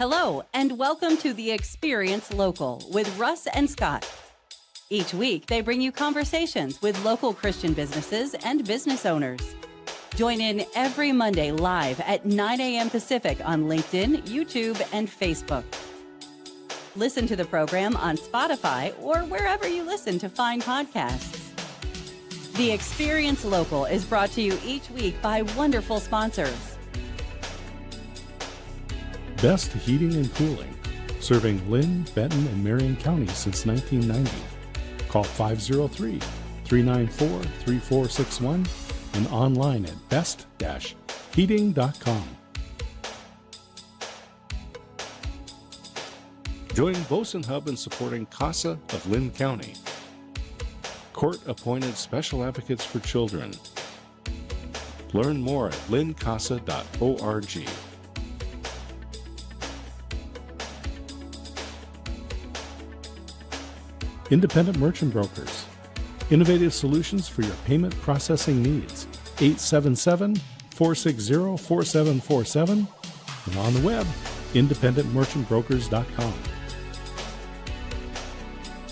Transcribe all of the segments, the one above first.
Hello, and welcome to the Experience Local with Russ and Scott. Each week, they bring you conversations with local Christian businesses and business owners. Join in every Monday live at 9 a.m. Pacific on LinkedIn, YouTube, and Facebook. Listen to the program on Spotify or wherever you listen to find podcasts. The Experience Local is brought to you each week by wonderful sponsors. Best Heating and Cooling, serving Lynn, Benton, and Marion counties since 1990. Call 503-394-3461 and online at best-heating.com. Join Bosun Hub in supporting CASA of Lynn County. Court-appointed special advocates for children. Learn more at lyncasa.org. Independent Merchant Brokers. Innovative solutions for your payment processing needs. 877-460-4747 and on the web, independentmerchantbrokers.com.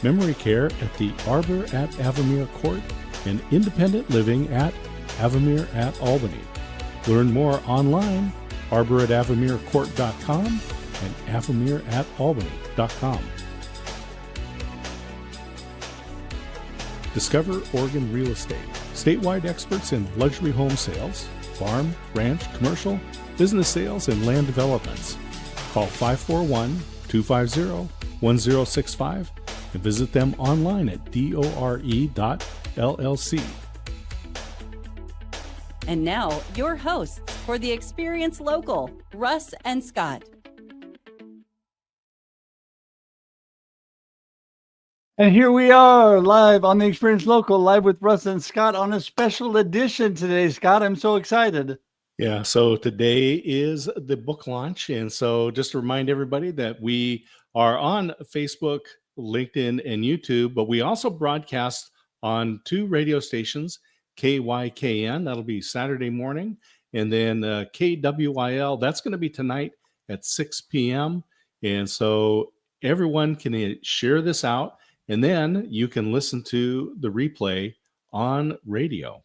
Memory care at the Arbor at Avamere Court and Independent Living at Avamere at Albany. Learn more online, arboratavamerecourt.com and avamereatalbany.com. Discover Oregon Real Estate. Statewide experts in luxury home sales, farm, ranch, commercial, business sales, and land developments. Call 541-250-1065 and visit them online at dore.llc. And now, your hosts for the Experience Local, Russ and Scott. And here we are live on the Experience Local, live with Russ and Scott on a special edition today. Scott, I'm so excited. Yeah, so today is the book launch. And so just to remind everybody that we are on Facebook, LinkedIn, and YouTube, but we also broadcast on two radio stations, KYKN, that'll be Saturday morning, and then KWIL, that's going to be tonight at 6 p.m. And so everyone can share this out, and then you can listen to the replay on radio.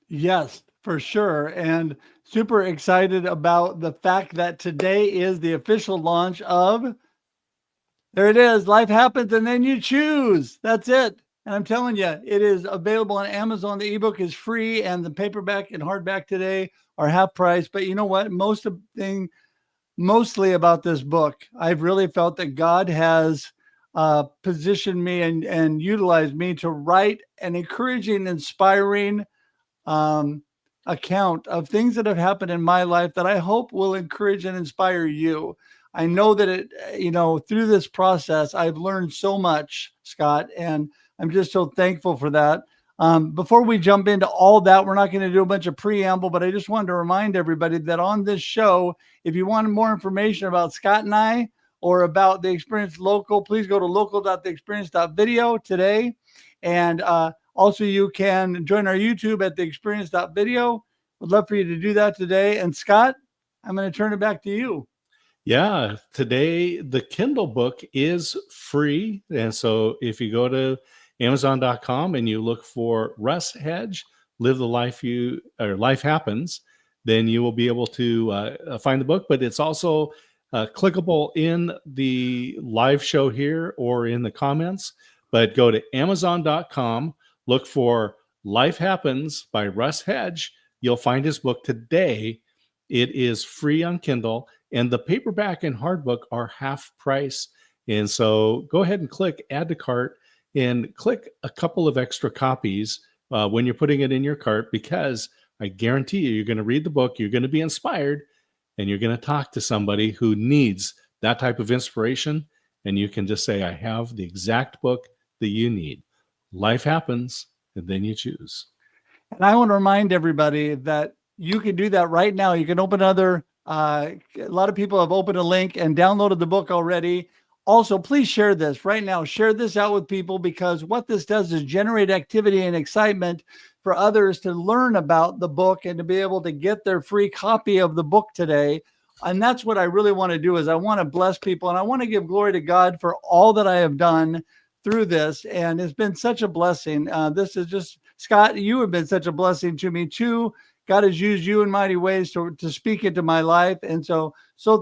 Yes, for sure. And super excited about the fact that today is the official launch of, there it is, Life Happens and Then You Choose. That's it. And I'm telling you, it is available on Amazon. The ebook is free, and the paperback and hardback today are half price. But you know what? Mostly about this book, I've really felt that God has positioned me and utilized me to write an encouraging, inspiring account of things that have happened in my life that I hope will encourage and inspire you. I know that through this process, I've learned so much, Scott, and I'm just so thankful for that. Before we jump into all that, we're not going to do a bunch of preamble, but I just wanted to remind everybody that on this show, if you want more information about Scott and I or about the Experience Local, please go to local.theexperience.video today. And also you can join our YouTube at theexperience.video. Would love for you to do that today. And Scott, I'm going to turn it back to you. Yeah, today the Kindle book is free. And so if you go to Amazon.com and you look for Russ Hedge, Live the Life Life Happens, then you will be able to find the book. But it's also clickable in the live show here or in the comments. But go to Amazon.com, look for Life Happens by Russ Hedge. You'll find his book today. It is free on Kindle, and the paperback and hardbook are half price. And so go ahead and click Add to Cart and click a couple of extra copies when you're putting it in your cart, because I guarantee you're going to read the book, you're going to be inspired, and you're going to talk to somebody who needs that type of inspiration. And you can just say, I have the exact book that you need. Life happens, and then you choose. And I want to remind everybody that you can do that right now. You can open a lot of people have opened a link and downloaded the book already. Also, please share this right now. Share this out with people, because what this does is generate activity and excitement for others to learn about the book and to be able to get their free copy of the book today And that's what I really want to do, is I want to bless people, and I want to give glory to God for all that I have done through this. And it's been such a blessing. This is just, Scott, you have been such a blessing to me too. God has used you in mighty ways to speak into my life. And so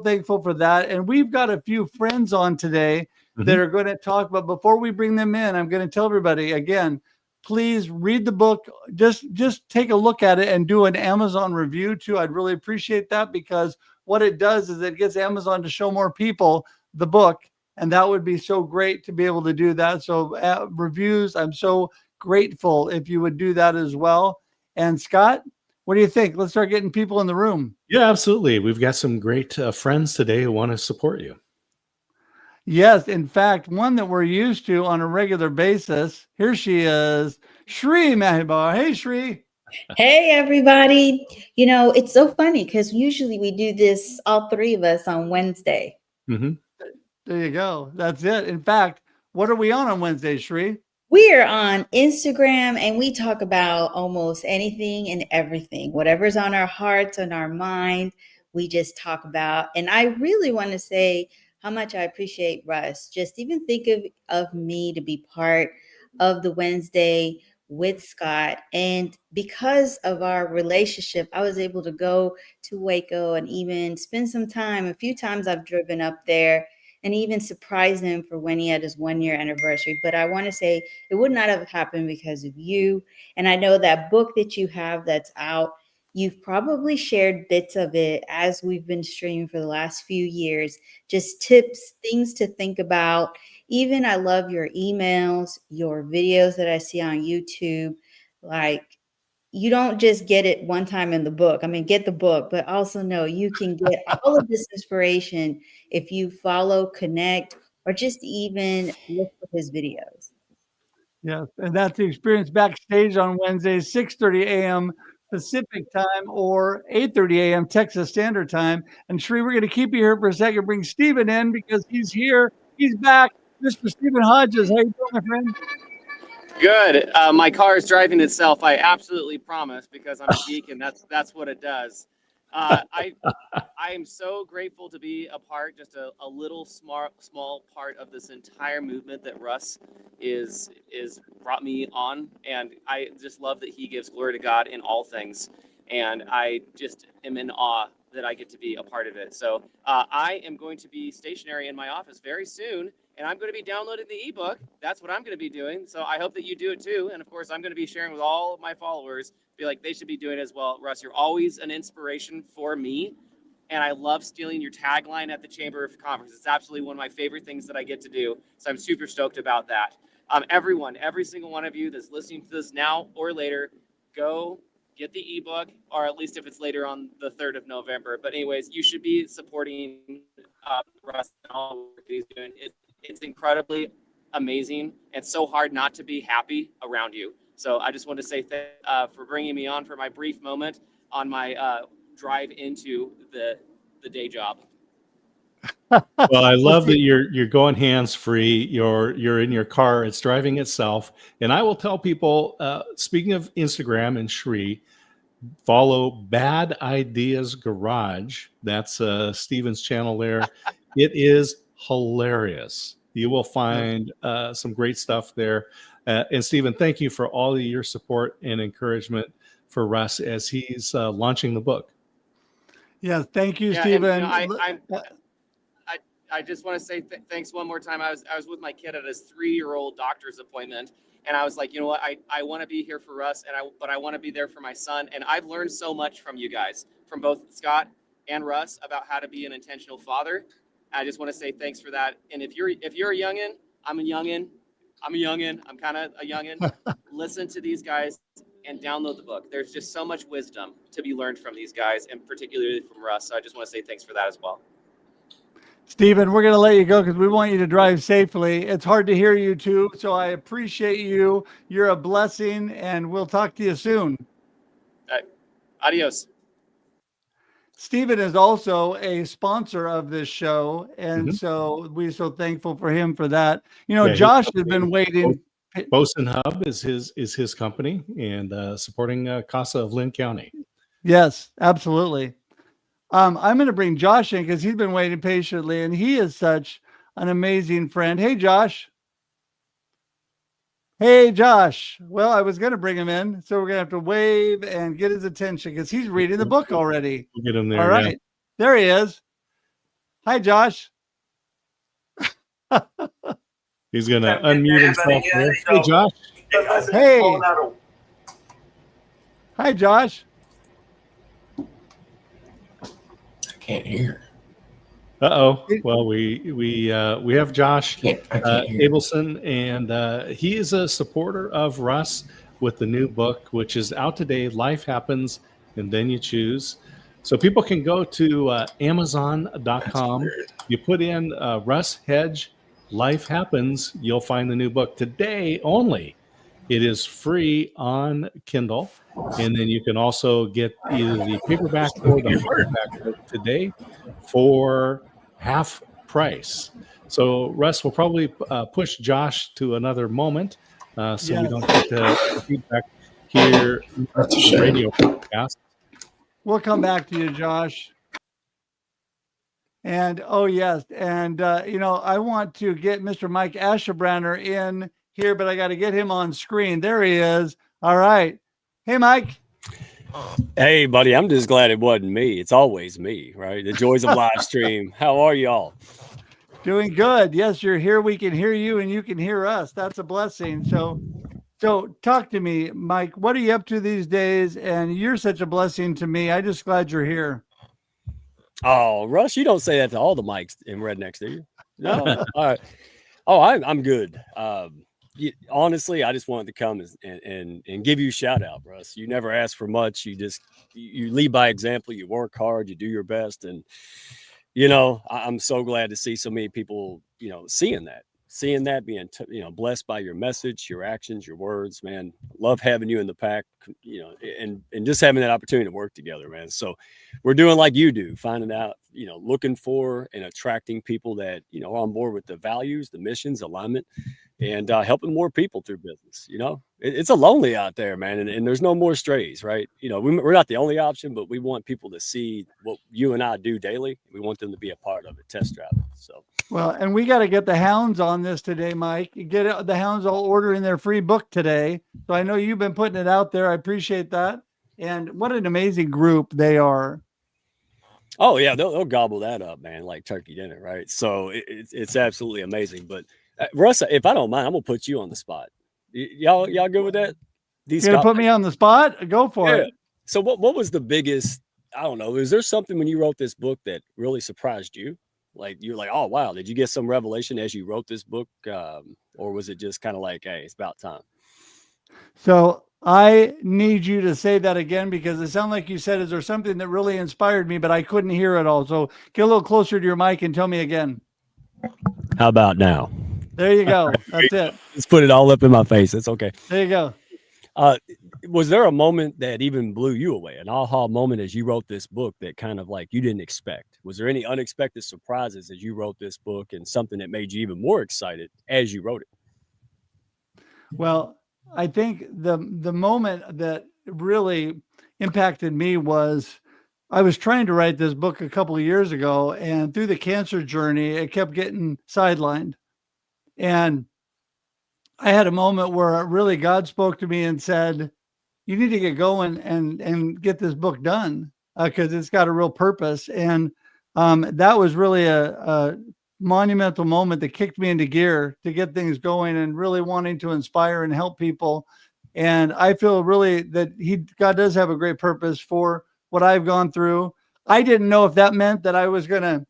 thankful for that. And we've got a few friends on today that are going to talk. But before we bring them in, I'm going to tell everybody again, please read the book. Just take a look at it and do an Amazon review too. I'd really appreciate that, because what it does is it gets Amazon to show more people the book. And that would be so great to be able to do that. So reviews, I'm so grateful if you would do that as well. And Scott, what do you think? Let's start getting people in the room. Yeah, absolutely. We've got some great friends today who want to support you. Yes, in fact, one that we're used to on a regular basis. Here she is, Shri Mahibar. Hey, Shri. Hey, everybody. You know, it's so funny because usually we do this, all three of us, on Wednesday. Mm-hmm. There you go. That's it. In fact, what are we on Wednesday, Shri? We are on Instagram and we talk about almost anything and everything, whatever's on our hearts and our mind, we just talk about. And I really want to say how much I appreciate Russ. Just even think of me to be part of the Wednesday with Scott. And because of our relationship, I was able to go to Waco and even spend some time. A few times I've driven up there and even surprise him for when he had his 1-year anniversary. But I want to say it would not have happened because of you. And I know that book that you have that's out, you've probably shared bits of it as we've been streaming for the last few years, just tips, things to think about. Even I love your emails, your videos that I see on YouTube. Like, you don't just get it one time in the book. I mean, get the book, but also know you can get all of this inspiration if you follow, connect, or just even look for his videos. Yes, and that's the experience backstage on Wednesdays, 6:30 a.m. Pacific time or 8:30 a.m. Texas Standard Time. And Shri, we're going to keep you here for a second. Bring Stephen in because he's here. He's back. Mr. Stephen Hodges, how you doing, my friend? Good. My car is driving itself. I absolutely promise, because I'm a geek and that's what it does. I am so grateful to be a part, just a little small part of this entire movement that Russ is brought me on, and I just love that he gives glory to God in all things, and I just am in awe that I get to be a part of it. So I am going to be stationary in my office very soon, and I'm going to be downloading the ebook. That's what I'm going to be doing. So I hope that you do it too. And of course, I'm going to be sharing with all of my followers. Feel like they should be doing it as well. Russ, you're always an inspiration for me. And I love stealing your tagline at the Chamber of Conference. It's absolutely one of my favorite things that I get to do. So I'm super stoked about that. Everyone, every single one of you that's listening to this now or later, go get the ebook, or at least if it's later on the 3rd of November. But anyways, you should be supporting Russ and all the work that he's doing. It's incredibly amazing and so hard not to be happy around you. So I just want to say for bringing me on for my brief moment on my drive into the day job. Well, I love that you're going hands-free. You're in your car. It's driving itself. And I will tell people, speaking of Instagram and Shri, follow Bad Ideas Garage. That's Steven's channel there. It is hilarious. You will find some great stuff there. And Steven, thank you for all of your support and encouragement for Russ as he's launching the book. Yes, thank you, Steven. I just want to say thanks one more time. I was with my kid at his 3-year-old doctor's appointment, and I was like, you know what, I want to be here for Russ, but I want to be there for my son. And I've learned so much from you guys, from both Scott and Russ, about how to be an intentional father. I just want to say thanks for that. And if you're a youngin, I'm a youngin. I'm kind of a youngin. Listen to these guys and download the book. There's just so much wisdom to be learned from these guys, and particularly from Russ. So I just want to say thanks for that as well. Stephen, we're going to let you go because we want you to drive safely. It's hard to hear you too, so I appreciate you. You're a blessing, and we'll talk to you soon. Adios. Stephen is also a sponsor of this show, and so we're so thankful for him for that. You know, Josh has been waiting. Bosun Hub is his company, and supporting CASA of Lynn County. Yes, absolutely. I'm going to bring Josh in because he's been waiting patiently, and he is such an amazing friend. Hey, Josh. Hey, Josh. Well, I was going to bring him in, so we're going to have to wave and get his attention because he's reading the book already. We'll get him there. All right. Yeah. There he is. Hi, Josh. He's going to unmute himself there. Hey, Josh. Hey. Hi, Josh. I can't hear. Uh-oh. Well, we have Josh I can't hear. Abelson, and he is a supporter of Russ with the new book, which is out today, Life Happens, and Then You Choose. So people can go to Amazon.com. You put in Russ Hedge, Life Happens, you'll find the new book today only. It is free on Kindle, and then you can also get either the paperback or the hardback book today for half price. So Russ will probably push Josh to another moment, so we don't get the feedback here on the radio podcast. We'll come back to you, Josh. And oh yes, and I want to get Mr. Mike Ashebrander in here, but I got to get him on screen. There he is. All right. Hey, Mike. Hey, buddy. I'm just glad it wasn't me. It's always me, right? The joys of live stream. How are y'all? Doing good. Yes, you're here. We can hear you, and you can hear us. That's a blessing. So talk to me, Mike. What are you up to these days? And you're such a blessing to me. I'm just glad you're here. Oh, Russ, you don't say that to all the mics in Rednecks, do you? No. All right. Oh, I'm good. Honestly, I just wanted to come and give you a shout out, Russ. You never ask for much. You lead by example. You work hard. You do your best, and I'm so glad to see so many people, seeing that, being blessed by your message, your actions, your words, man. Love having you in the pack, and just having that opportunity to work together, man. So we're doing like you do, finding out, looking for and attracting people that, are on board with the values, the missions, alignment, and helping more people through business. It's a lonely out there, man. And there's no more strays, right? We're not the only option, but we want people to see what you and I do daily. We want them to be a part of it, test drive it. So. Well, and we got to get the hounds on this today, Mike. Get the hounds all ordering their free book today. So I know you've been putting it out there. I appreciate that. And what an amazing group they are. Oh yeah, they'll gobble that up, man, like turkey dinner, right? So it's absolutely amazing. But Russ, if I don't mind, I'm gonna put you on the spot. Y'all good with that? You're gonna put me on the spot? Go for it. So what was the biggest? I don't know. Is there something when you wrote this book that really surprised you? Like you're like, oh wow, did you get some revelation as you wrote this book, or was it just kind of like, hey, it's about time? So I need you to say that again because it sounded like you said, is there something that really inspired me, but I couldn't hear it all. So get a little closer to your mic and tell me again. How about now? There you go. That's it. Let's put it all up in my face. It's okay. There you go. Was there a moment that even blew you away, an aha moment as you wrote this book that kind of like you didn't expect? Was there any unexpected surprises as you wrote this book and something that made you even more excited as you wrote it? Well, I think the moment that really impacted me was I was trying to write this book a couple of years ago, and through the cancer journey, it kept getting sidelined. And I had a moment where really God spoke to me and said, you need to get going and get this book done because it's got a real purpose. And that was really a monumental moment that kicked me into gear to get things going and really wanting to inspire and help people. And I feel really that God does have a great purpose for what I've gone through. I didn't know if that meant that I was going to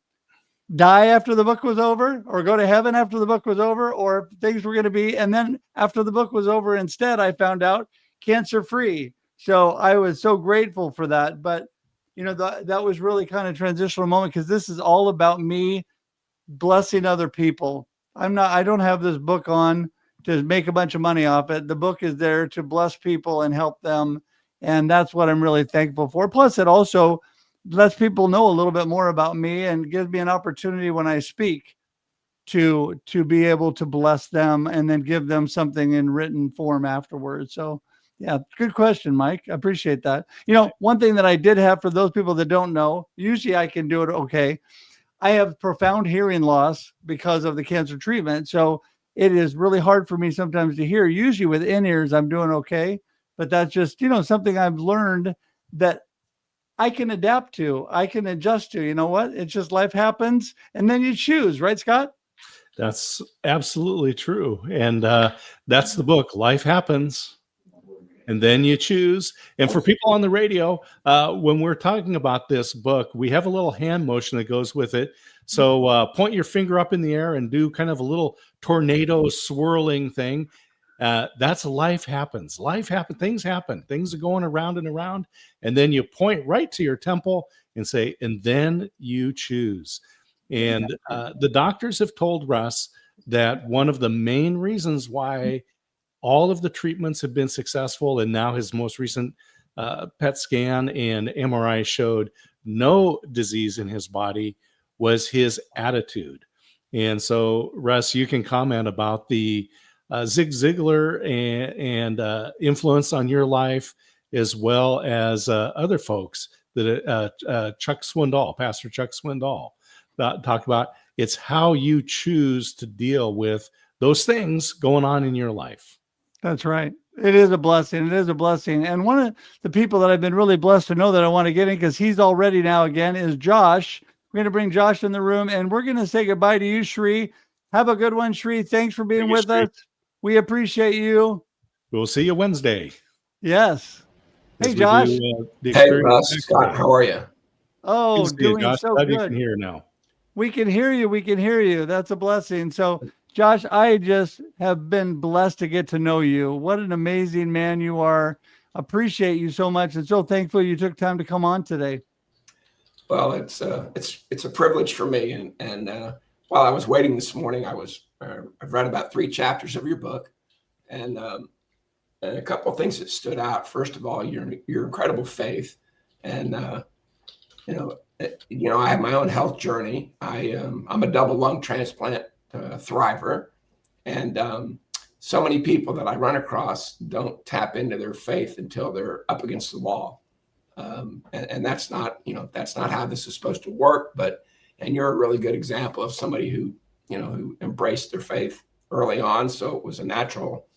die after the book was over or go to heaven after the book was over, or if things were going to be. And then after the book was over, instead, I found out cancer free. So I was so grateful for that. But, that was really kind of a transitional moment because this is all about me blessing other people. I don't have this book on to make a bunch of money off it. The book is there to bless people and help them. And that's what I'm really thankful for. Plus, it also lets people know a little bit more about me and gives me an opportunity when I speak to be able to bless them and then give them something in written form afterwards. So Yeah, good question, Mike. I appreciate that. You know, one thing that I did have for those people that don't know, usually I can do it okay. I have profound hearing loss because of the cancer treatment. So it is really hard for me sometimes to hear. Usually with in-ears, I'm doing okay. But that's just, you know, something I've learned that I can adapt to, I can adjust to. You know what? It's just life happens. And then you choose, right, Scott? That's absolutely true. And that's the book, Life Happens. And then you choose. And for people on the radio, when we're talking about this book, we have a little hand motion that goes with it. So point your finger up in the air and do kind of a little tornado swirling thing. That's life happens. Life happens. Things happen. Things are going around and around. And then you point right to your temple and say, and then you choose. And the doctors have told Russ that one of the main reasons why all of the treatments have been successful, and now his most recent PET scan and MRI showed no disease in his body, was his attitude. And so, Russ, you can comment about the Zig Ziglar and influence on your life, as well as other folks that Chuck Swindoll, Pastor Chuck Swindoll, talk about. It's how you choose to deal with those things going on in your life. That's right. It is a blessing. It is a blessing. And one of the people that I've been really blessed to know that I want to get in, because he's all ready now again, is Josh. We're going to bring Josh in the room, and we're going to say goodbye to you, Shri. Have a good one, Shri. Thanks for being with us. We appreciate you. We'll see you Wednesday. Yes. Hey, Josh. Hey, Russ. Scott, how are you? Oh, doing so good. You can hear now. We can hear you. We can hear you. That's a blessing. So, Josh, I just have been blessed to get to know you. What an amazing man you are. Appreciate you so much, and so thankful you took time to come on today. Well, it's a privilege for me. And while I was waiting this morning, I've read about 3 chapters of your book, and a couple of things that stood out. First of all, your incredible faith, and I have my own health journey. I'm a double lung transplant thriver, and so many people that I run across don't tap into their faith until they're up against the wall, and that's not how this is supposed to work. And you're a really good example of somebody who embraced their faith early on, so it was a natural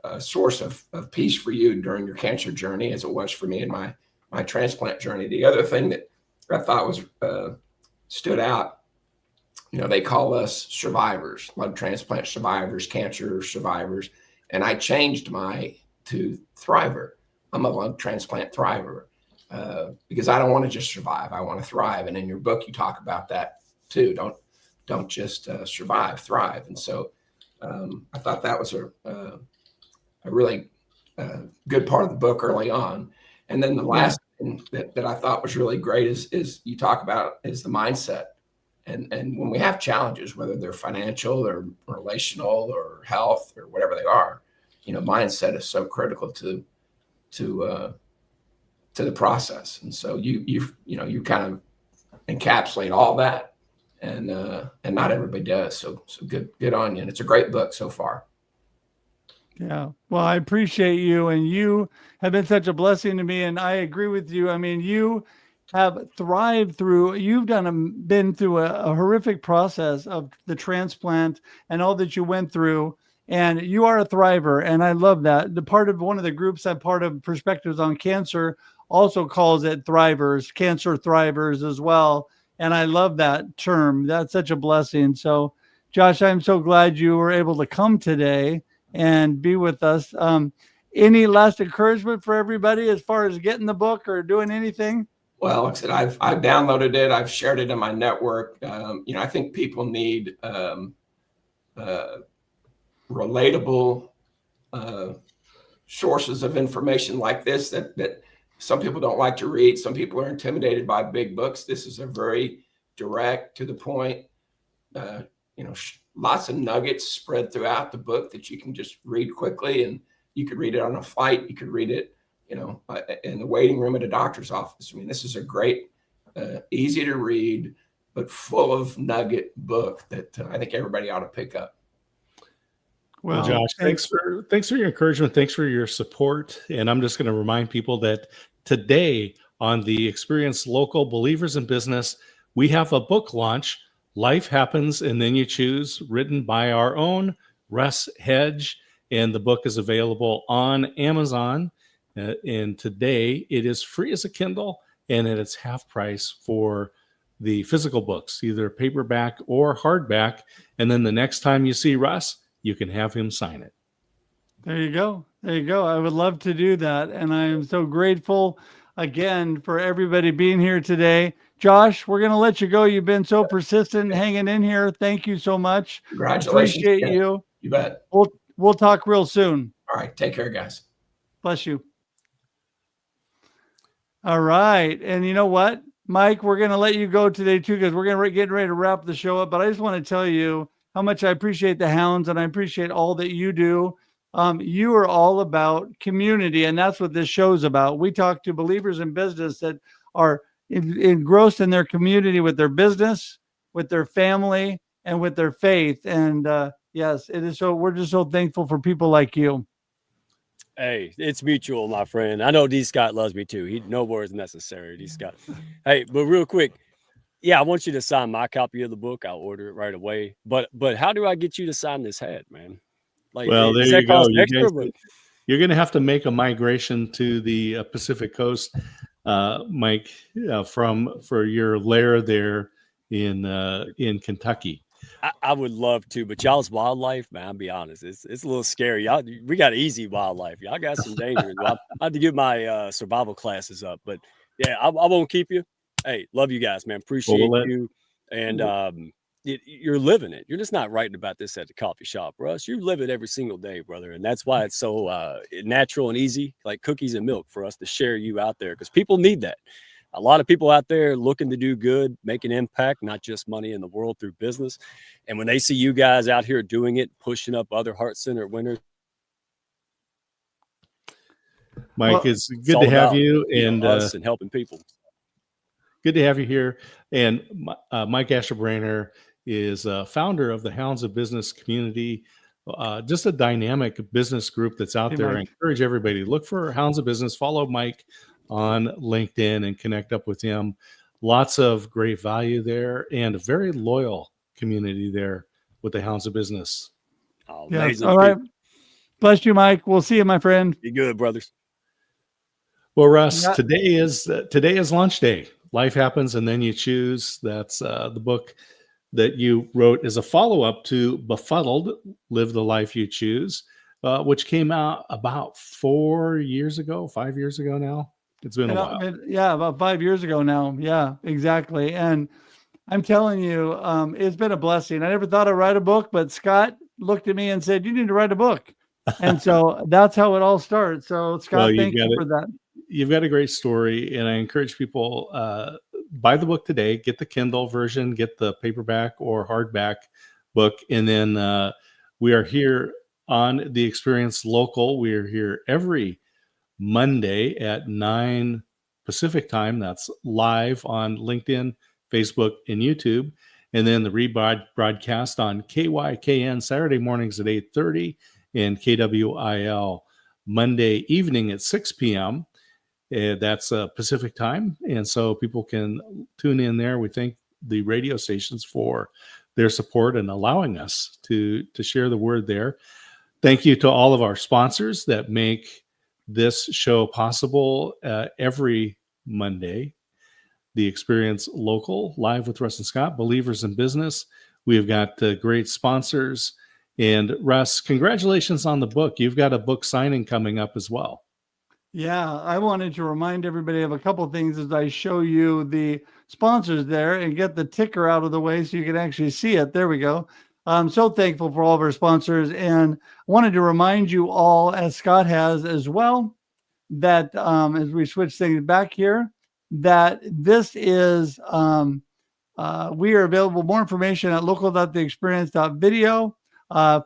a source of peace for you during your cancer journey, as it was for me in my transplant journey. The other thing that I thought was stood out, they call us survivors, lung transplant survivors, cancer survivors. And I changed to thriver. I'm a lung transplant thriver because I don't want to just survive. I want to thrive. And in your book, you talk about that too. Don't just survive, thrive. And so I thought that was a really good part of the book early on. And then the last thing that I thought was really great is you talk about is the mindset. And when we have challenges, whether they're financial or relational or health or whatever they are, mindset is so critical to the process. And so you kind of encapsulate all that, and not everybody does. So good on you. And it's a great book so far. Yeah. Well, I appreciate you, and you have been such a blessing to me. And I agree with you. I mean, you have thrived through, been through a horrific process of the transplant and all that you went through. And you are a thriver. And I love that. One of the groups I'm part of, Perspectives on Cancer, also calls it thrivers, cancer thrivers as well. And I love that term. That's such a blessing. So, Josh, I'm so glad you were able to come today and be with us. Any last encouragement for everybody as far as getting the book or doing anything? Well, like I said, I've downloaded it. I've shared it in my network. I think people need relatable sources of information like this that some people don't like to read. Some people are intimidated by big books. This is a very direct, to the point, lots of nuggets spread throughout the book that you can just read quickly, and you could read it on a flight. You could read it, in the waiting room at a doctor's office. I mean, this is a great, easy to read, but full of nugget book that I think everybody ought to pick up. Well, Josh, thanks for your encouragement. Thanks for your support. And I'm just going to remind people that today on the Experience Local Believers in Business, we have a book launch, Life Happens and Then You Choose, written by our own Russ Hedge. And the book is available on Amazon. And today it is free as a Kindle, and it's half price for the physical books, either paperback or hardback. And then the next time you see Russ, you can have him sign it. There you go. There you go. I would love to do that. And I am so grateful again for everybody being here today. Josh, we're going to let you go. You've been so persistent hanging in here. Thank you so much. Congratulations. Appreciate you. You bet. We'll talk real soon. All right. Take care, guys. Bless you. All right. And you know what, Mike, we're going to let you go today too, because we're going to get ready to wrap the show up. But I just want to tell you how much I appreciate the Hounds, and I appreciate all that you do. You are all about community, and that's what this show's about. We talk to believers in business that are engrossed in their community with their business, with their family, and with their faith. And yes, it is so. We're just so thankful for people like you. Hey, it's mutual, my friend. I know D. Scott loves me too. No words necessary, D. Scott. Hey, but real quick, yeah, I want you to sign my copy of the book. I'll order it right away. But how do I get you to sign this hat, man? Like, well, there you go. You're going to have to make a migration to the Pacific Coast, Mike, for your lair there in Kentucky. I would love to, but y'all's wildlife, man, I'll be honest, it's a little scary. Y'all, we got easy wildlife. Y'all got some danger. I had to get my survival classes up, but yeah, I won't keep you. Hey, love you guys, man. Appreciate you. And you're living it. You're just not writing about this at the coffee shop, Russ. You live it every single day, brother. And that's why it's so natural and easy, like cookies and milk, for us to share you out there, because people need that. A lot of people out there looking to do good, make an impact, not just money in the world through business. And when they see you guys out here doing it, pushing up other Heart Center winners. Mike, it's good to have you, and us and helping people. Good to have you here. And Mike Asher-Brainer is founder of the Hounds of Business community, just a dynamic business group that's out there. I encourage everybody to look for Hounds of Business, follow Mike on LinkedIn and connect up with him. Lots of great value there, and a very loyal community there with the Hounds of Business. Oh, yes. All right. Bless you, Mike. We'll see you, my friend. Be good, brothers. Well, Russ, today is lunch day. Life Happens and Then You Choose. That's the book that you wrote is a follow-up to Befuddled, Live the Life You Choose, which came out about 5 years ago now. It's been a while. Yeah, about 5 years ago now. Yeah, exactly. And I'm telling you, it's been a blessing. I never thought I'd write a book, but Scott looked at me and said, "You need to write a book." And so that's how it all starts. So Scott, thank you for that. You've got a great story, and I encourage people, buy the book today, get the Kindle version, get the paperback or hardback book. And then we are here on the Experience Local. We are here every Monday at 9 Pacific time. That's live on LinkedIn, Facebook, and YouTube. And then the rebroadcast on KYKN Saturday mornings at 8:30 and KWIL Monday evening at 6 p.m. That's Pacific time. And so people can tune in there. We thank the radio stations for their support and allowing us to share the word there. Thank you to all of our sponsors that make this show possible every Monday. The Experience Local, Live with Russ and Scott, Believers in Business. We've got great sponsors. And Russ, congratulations on the book. You've got a book signing coming up as well. Yeah, I wanted to remind everybody of a couple of things as I show you the sponsors there and get the ticker out of the way so you can actually see it. There we go. I'm so thankful for all of our sponsors, and I wanted to remind you all, as Scott has as well, that as we switch things back here, that this is, we are available. More information at local.theexperience.video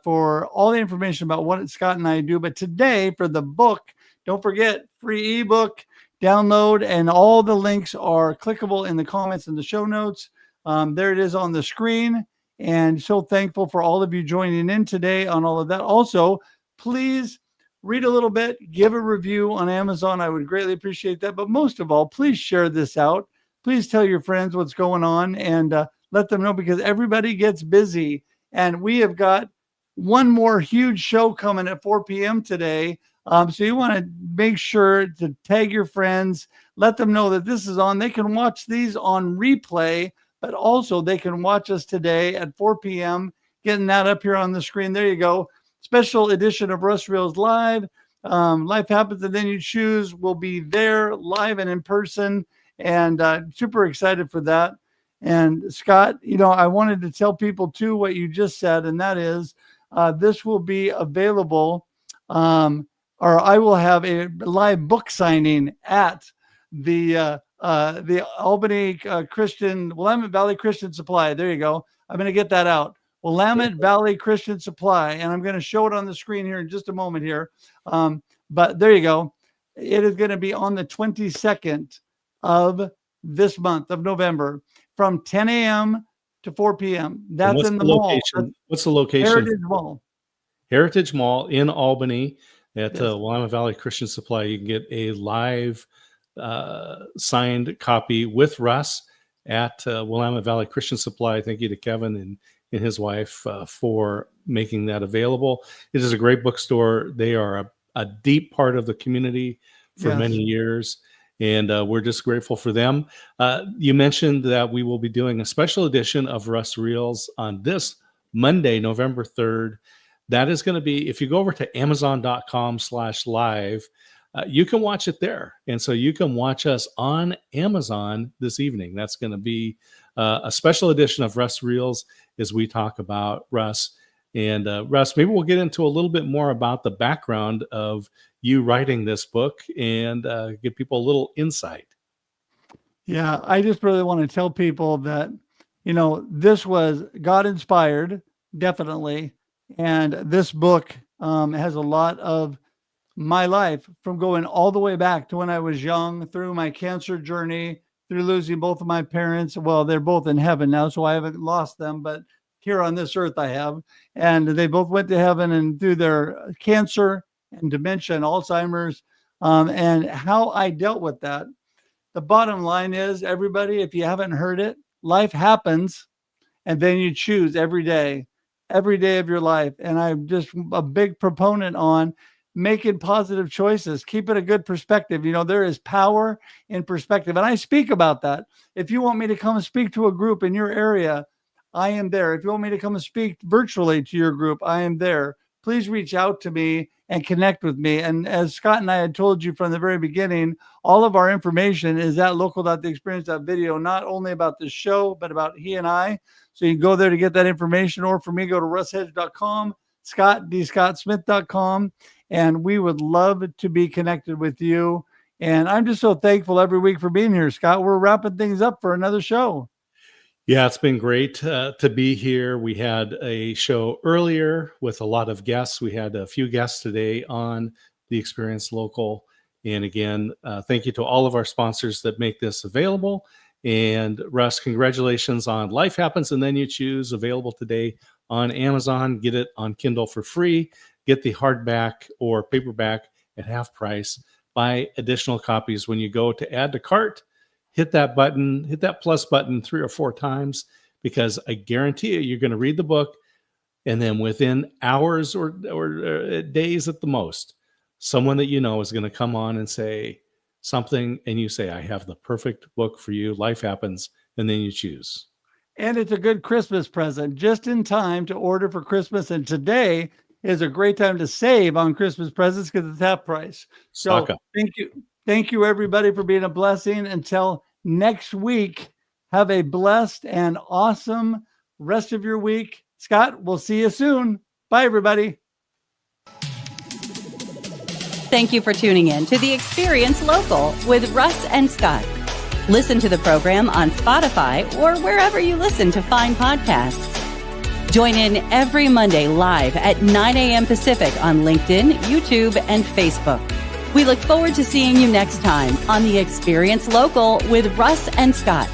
for all the information about what Scott and I do. But today, for the book, don't forget, free ebook, download, and all the links are clickable in the comments and the show notes. There it is on the screen. And so thankful for all of you joining in today on all of that. Also, please read a little bit, give a review on Amazon. I would greatly appreciate that. But most of all, please share this out. Please tell your friends what's going on and let them know, because everybody gets busy. And we have got one more huge show coming at 4 p.m. today. So you want to make sure to tag your friends, let them know that this is on. They can watch these on replay, but also they can watch us today at 4 p.m. Getting that up here on the screen. There you go. Special edition of Russ Reels Live. Life Happens and Then You Choose will be there live and in person. And super excited for that. And Scott, I wanted to tell people too what you just said, and that is this will be available, or I will have a live book signing at the Albany Willamette Valley Christian Supply. There you go. I'm going to get that out. Willamette Valley Christian Supply, and I'm going to show it on the screen here in just a moment here. But there you go. It is going to be on the 22nd of this month of November from 10 a.m. to 4 p.m. That's in the mall. What's the location? Heritage Mall. Heritage Mall in Albany at Willamette Valley Christian Supply. You can get a live signed copy with Russ at Willamette Valley Christian Supply. Thank you to Kevin and his wife for making that available. It is a great bookstore. They are a deep part of the community for many years. And we're just grateful for them. You mentioned that we will be doing a special edition of Russ Reels on this Monday, November 3rd. That is going to be, if you go over to amazon.com/live, you can watch it there. And so you can watch us on Amazon this evening. That's going to be a special edition of Russ Reels as we talk about Russ. And Russ, maybe we'll get into a little bit more about the background of you writing this book and give people a little insight. Yeah, I just really want to tell people that, this was God inspired, definitely. And this book has a lot of my life from going all the way back to when I was young, through my cancer journey, through losing both of my parents. Well, they're both in heaven now, so I haven't lost them, but here on this earth I have. And they both went to heaven, and through their cancer and dementia and Alzheimer's, and how I dealt with that. The bottom line is, everybody, if you haven't heard it, life happens and then you choose every day of your life. And I'm just a big proponent on making positive choices, keeping a good perspective. There is power in perspective. And I speak about that. If you want me to come and speak to a group in your area, I am there. If you want me to come and speak virtually to your group, I am there. Please reach out to me and connect with me. And as Scott and I had told you from the very beginning, all of our information is at local.theexperience.video, not only about this show, but about he and I. So you can go there to get that information, or for me, go to russhedge.com, scottsmith.com, and we would love to be connected with you. And I'm just so thankful every week for being here, Scott. We're wrapping things up for another show. Yeah, it's been great to be here. We had a show earlier with a lot of guests. We had a few guests today on the Experience Local. And again, thank you to all of our sponsors that make this available. And Russ, congratulations on Life Happens and Then You Choose, available today on Amazon. Get it on Kindle for free. Get the hardback or paperback at half price. Buy additional copies when you go to add to cart. Hit that button, hit that plus button 3 or 4 times, because I guarantee you're going to read the book, and then within hours or days at the most, someone that is going to come on and say something, and you say, I have the perfect book for you. Life Happens, and Then You Choose. And it's a good Christmas present, just in time to order for Christmas. And today is a great time to save on Christmas presents because it's half price. So thank you. Thank you, everybody, for being a blessing. Until next week, have a blessed and awesome rest of your week. Scott, we'll see you soon. Bye, everybody. Thank you for tuning in to The Experience Local with Russ and Scott. Listen to the program on Spotify or wherever you listen to fine podcasts. Join in every Monday live at 9 a.m. Pacific on LinkedIn, YouTube, and Facebook. We look forward to seeing you next time on The Experience Local with Russ and Scott.